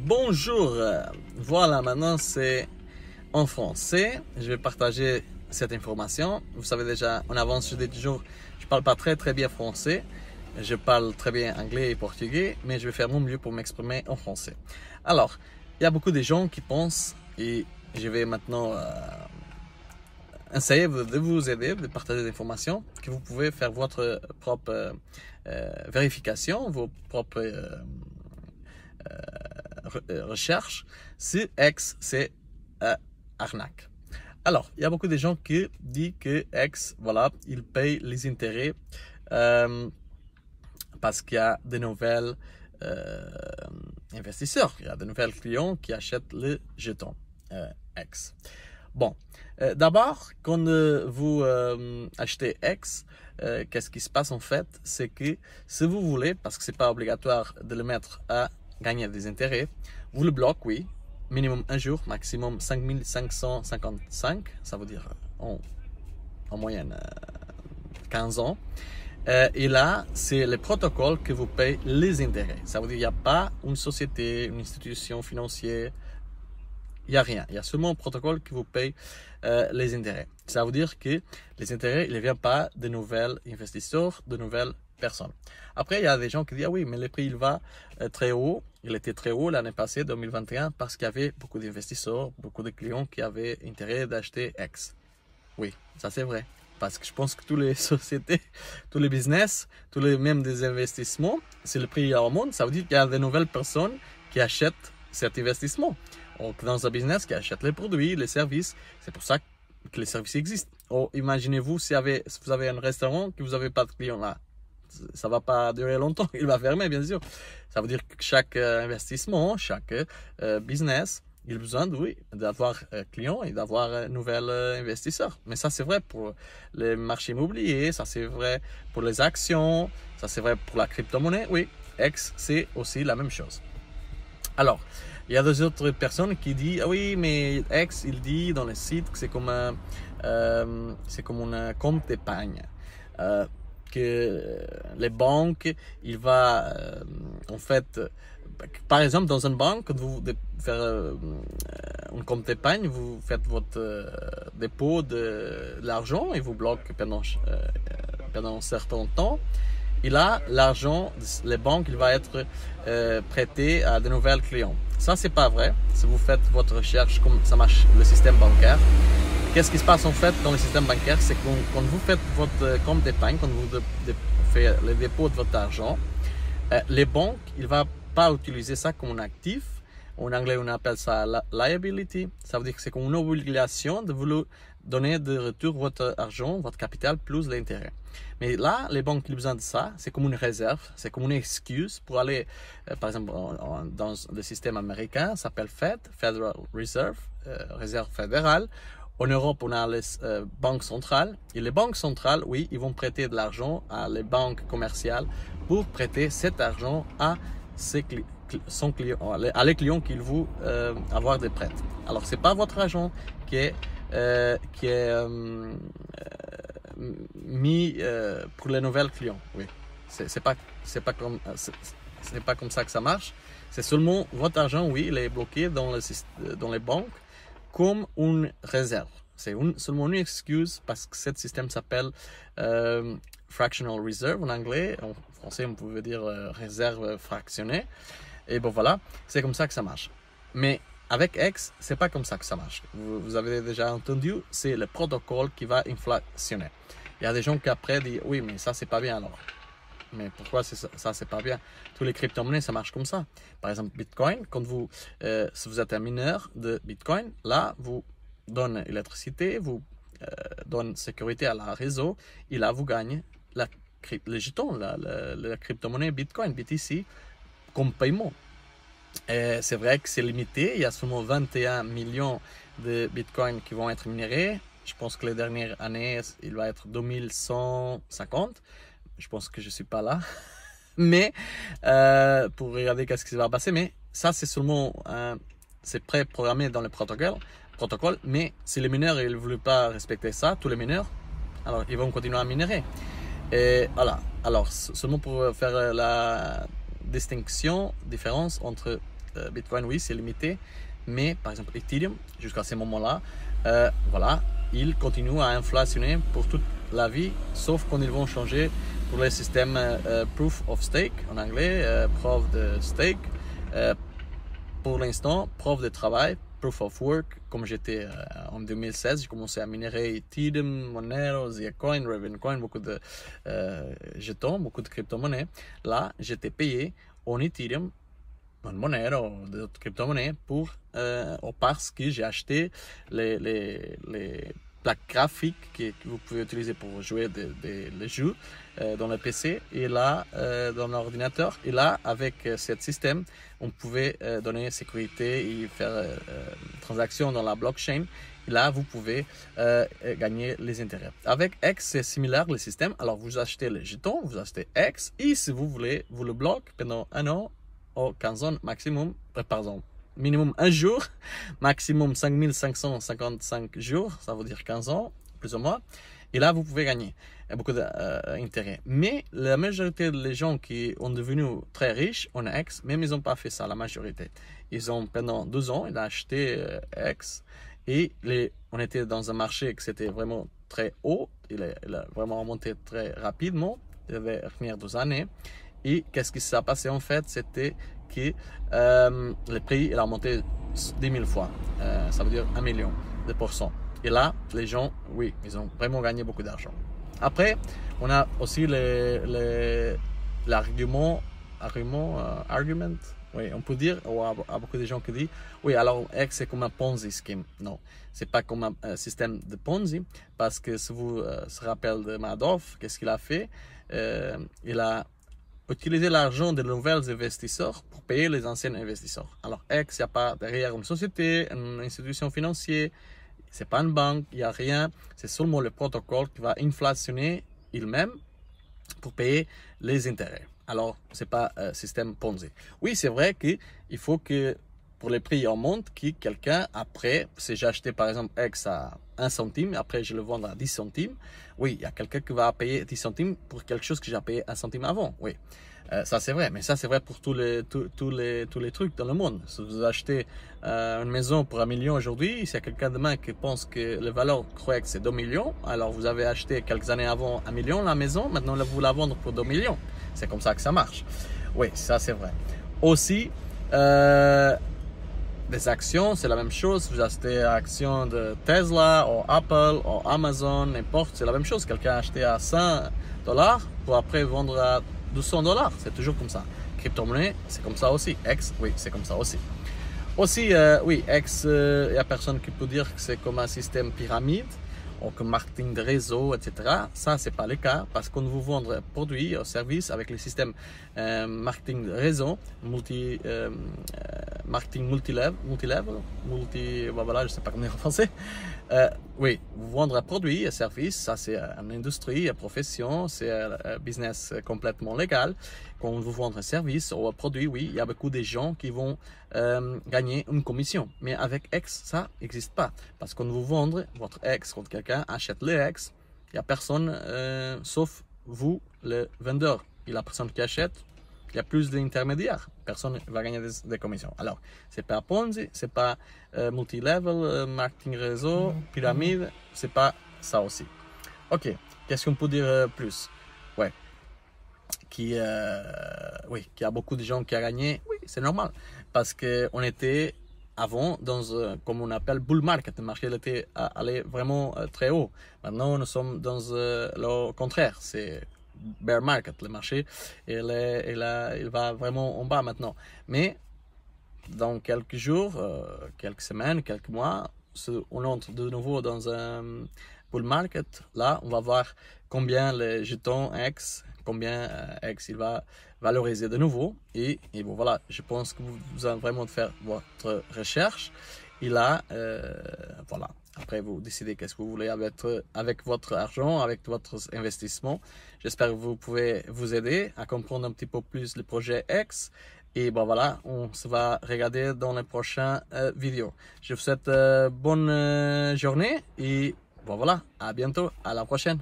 Bonjour, voilà, maintenant c'est en français. Je vais partager cette information. Vous savez déjà, en avance, je dis toujours, je parle pas très bien français. Je parle très bien anglais et portugais, mais je vais faire mon mieux pour m'exprimer en français. Alors, il y a beaucoup de gens qui pensent, et je vais maintenant essayer de vous aider, de partager des informations, que vous pouvez faire votre propre vérification, vos propres recherche si X c'est arnaque. Alors, il y a beaucoup de gens qui disent que X, voilà, il paye les intérêts parce qu'il y a de nouvelles investisseurs, il y a de nouvelles clients qui achètent le jeton X. Bon, d'abord, quand vous achetez X, qu'est-ce qui se passe en fait? C'est que si vous voulez, parce que c'est pas obligatoire de le mettre à gagner des intérêts, vous le bloquez, oui, minimum un jour, maximum 5555, ça veut dire en moyenne 15 ans. Et là, c'est le protocole que vous payez les intérêts. Ça veut dire qu'il n'y a pas une société, une institution financière, il n'y a rien. Il y a seulement un protocole qui vous paye les intérêts. Ça veut dire que les intérêts, ils ne viennent pas de nouvelles investisseurs, de nouvelles personnes. Après, il y a des gens qui disent, ah oui, mais le prix, il va très haut. Il était très haut l'année passée, 2021, parce qu'il y avait beaucoup d'investisseurs, beaucoup de clients qui avaient intérêt d'acheter X. Oui, ça c'est vrai. Parce que je pense que toutes les sociétés, tous les business, même des investissements, si le prix augmente, ça veut dire qu'il y a de nouvelles personnes qui achètent cet investissement. Donc, dans un business qui achète les produits, les services, c'est pour ça que les services existent. Ou imaginez-vous si vous avez un restaurant que vous n'avez pas de clients là. Ça ne va pas durer longtemps, il va fermer bien sûr. Ça veut dire que chaque investissement, chaque business, il a besoin d'avoir clients et d'avoir nouveaux investisseurs. Mais ça c'est vrai pour les marchés immobiliers, ça c'est vrai pour les actions, ça c'est vrai pour la crypto-monnaie. Oui, X c'est aussi la même chose. Alors, il y a des autres personnes qui disent, ah oui, mais X, il dit dans le site que c'est comme un compte d'épargne. Que les banques, il va, en fait, par exemple, dans une banque, quand vous faites un compte d'épargne, vous faites votre dépôt de l'argent et vous bloquez pendant un certain temps. Et là, l'argent, les banques, il va être prêté à de nouvelles clients. Ça, c'est pas vrai. Si vous faites votre recherche, comme ça marche le système bancaire, qu'est-ce qui se passe en fait dans le système bancaire? C'est que quand vous faites votre compte d'épargne, quand vous faites le dépôt de votre argent, les banques, ils ne vont pas utiliser ça comme un actif. En anglais, on appelle ça liability. Ça veut dire que c'est comme une obligation de vous donner de retour votre argent, votre capital, plus l'intérêt. Mais là, les banques ont besoin de ça. C'est comme une réserve, c'est comme une excuse pour aller, par exemple, dans le système américain, ça s'appelle Federal Reserve, réserve fédérale. En Europe, on a les banques centrales. Et les banques centrales, oui, ils vont prêter de l'argent à les banques commerciales pour prêter cet argent à les clients qu'ils vont avoir des prêts. Alors, ce n'est pas votre argent qui est mis pour les nouvelles clients. Oui, c'est pas comme ça que ça marche. C'est seulement votre argent, oui, il est bloqué dans les banques comme une réserve. C'est seulement une excuse parce que ce système s'appelle fractional reserve en anglais. En français, on pouvait dire réserve fractionnée. Et bon voilà, c'est comme ça que ça marche. Mais avec X, c'est pas comme ça que ça marche. Vous avez déjà entendu, c'est le protocole qui va inflationner. Il y a des gens qui après disent, oui, mais ça c'est pas bien alors. Mais pourquoi ça c'est pas bien? Tous les crypto-monnaies, ça marche comme ça. Par exemple, Bitcoin, si vous êtes un mineur de Bitcoin, là, vous donne l'électricité, vous donne sécurité à la réseau, et là, vous gagnez le jeton, la crypto-monnaie Bitcoin, BTC, comme paiement. C'est vrai que c'est limité, il y a seulement 21 millions de Bitcoin qui vont être minérés. Je pense que les dernières années, il va être 2150. Je pense que je ne suis pas là. Mais, pour regarder qu'est-ce qui va passer, mais ça, c'est seulement, c'est pré-programmé dans le protocole. Mais si les mineurs, ils ne veulent pas respecter ça, tous les mineurs, alors ils vont continuer à minérer. Et voilà. Alors, seulement pour faire la différence entre Bitcoin, oui, c'est limité. Mais par exemple, Ethereum, jusqu'à ce moment-là, voilà, il continue à inflationner pour toute la vie, sauf quand ils vont changer pour le système Proof of Stake, en anglais, preuve de stake. Pour l'instant, preuve de travail, Proof of Work, comme j'étais en 2016, j'ai commencé à minérer Ethereum, Monero, Zcoin, Ravencoin, beaucoup de jetons, beaucoup de crypto-monnaies. Là, j'étais payé en Ethereum, en Monero, d'autres crypto-monnaies, parce que j'ai acheté les plaques graphiques que vous pouvez utiliser pour jouer les jeux dans le PC et là dans l'ordinateur. Et là, avec ce système, on pouvait donner sécurité et faire transactions dans la blockchain. Et là, vous pouvez gagner les intérêts. Avec X, c'est similaire le système. Alors, vous achetez les jetons, vous achetez X et si vous voulez, vous le bloquez pendant 1 an ou 15 ans maximum, pardon, minimum 1 jour, maximum 5555 jours, ça veut dire 15 ans, plus ou moins. Et là, vous pouvez gagner beaucoup d'intérêts. Mais la majorité des gens qui ont devenu très riches en X, même ils n'ont pas fait ça, la majorité. Ils ont, pendant 2 ans, ils ont acheté X et on était dans un marché qui c'était vraiment très haut. Il a vraiment remonté très rapidement, il devait revenir 2 années. Et qu'est-ce qui s'est passé en fait? C'était que le prix il a monté 10 000 fois. Ça veut dire 1 million de pourcents. Et là, les gens, oui, ils ont vraiment gagné beaucoup d'argent. Après, on a aussi l'argument, oui, on peut dire, ou à beaucoup de gens qui disent, oui, alors X c'est comme un Ponzi scheme. Non, c'est pas comme un système de Ponzi, parce que si vous se rappelez de Madoff, qu'est-ce qu'il a fait? Il a utilisé l'argent des nouveaux investisseurs pour payer les anciens investisseurs. Alors X, il n'y a pas derrière une société, une institution financière, c'est pas une banque, il n'y a rien, c'est seulement le protocole qui va inflationner il-même pour payer les intérêts. Alors, c'est pas un système Ponzi. Oui, c'est vrai qu'il faut que pour les prix en monte, que quelqu'un après, si j'ai acheté par exemple X à 1 centime, après je le vends à 10 centimes, oui, il y a quelqu'un qui va payer 10 centimes pour quelque chose que j'ai payé 1 centime avant, oui. Ça c'est vrai, mais ça c'est vrai pour tous les trucs dans le monde. Si vous achetez une maison pour 1 million aujourd'hui, s'il y a quelqu'un demain qui pense que la valeur correcte c'est 2 millions, alors vous avez acheté quelques années avant 1 million la maison, maintenant vous la vendez pour 2 millions. C'est comme ça que ça marche. Oui, ça c'est vrai. Aussi, des actions, c'est la même chose. Vous achetez actions de Tesla, ou Apple, ou Amazon, n'importe, c'est la même chose. Quelqu'un a acheté à 100 $, pour après vendre à 200 $. C'est toujours comme ça. Crypto-monnaie, c'est comme ça aussi. X, oui, c'est comme ça aussi. Aussi, oui, X, il n'y a personne qui peut dire que c'est comme un système pyramide ou comme marketing de réseau, etc. Ça, c'est pas le cas parce qu'on vous vend un produit ou service avec le système marketing de réseau, marketing multilevel, voilà, je sais pas comment dire en français. Oui, vous vendre un produit, un service, ça c'est une industrie, une profession, c'est un business complètement légal. Quand vous vendez un service ou un produit, oui, il y a beaucoup de gens qui vont gagner une commission. Mais avec X, ça n'existe pas. Parce qu'on vous vend votre X, quand quelqu'un achète le X, il n'y a personne sauf vous, le vendeur. Et la personne qui achète, il y a plus d'intermédiaires. Personne ne va gagner des commissions. Alors, c'est pas Ponzi, c'est pas multilevel, marketing réseau, pyramide, c'est pas ça aussi. Ok, qu'est-ce qu'on peut dire plus? Ouais, oui, qu'il y a beaucoup de gens qui ont gagné. Oui, c'est normal. Parce qu'on était avant dans, comme on appelle, bull market. Le marché était allé vraiment très haut. Maintenant, nous sommes dans le contraire. C'est bear market, le marché, il va vraiment en bas maintenant. Mais dans quelques jours, quelques semaines, quelques mois, on entre de nouveau dans un bull market. Là, on va voir combien les jetons X, combien X il va valoriser de nouveau. Et bon, voilà, je pense que vous allez vraiment faire votre recherche. Et là, voilà. Après, vous décidez qu'est-ce que vous voulez avec votre argent, avec votre investissement. J'espère que vous pouvez vous aider à comprendre un petit peu plus le projet X. Et bon voilà, on se va regarder dans les prochaines vidéos. Je vous souhaite bonne journée et bon voilà, à bientôt, à la prochaine.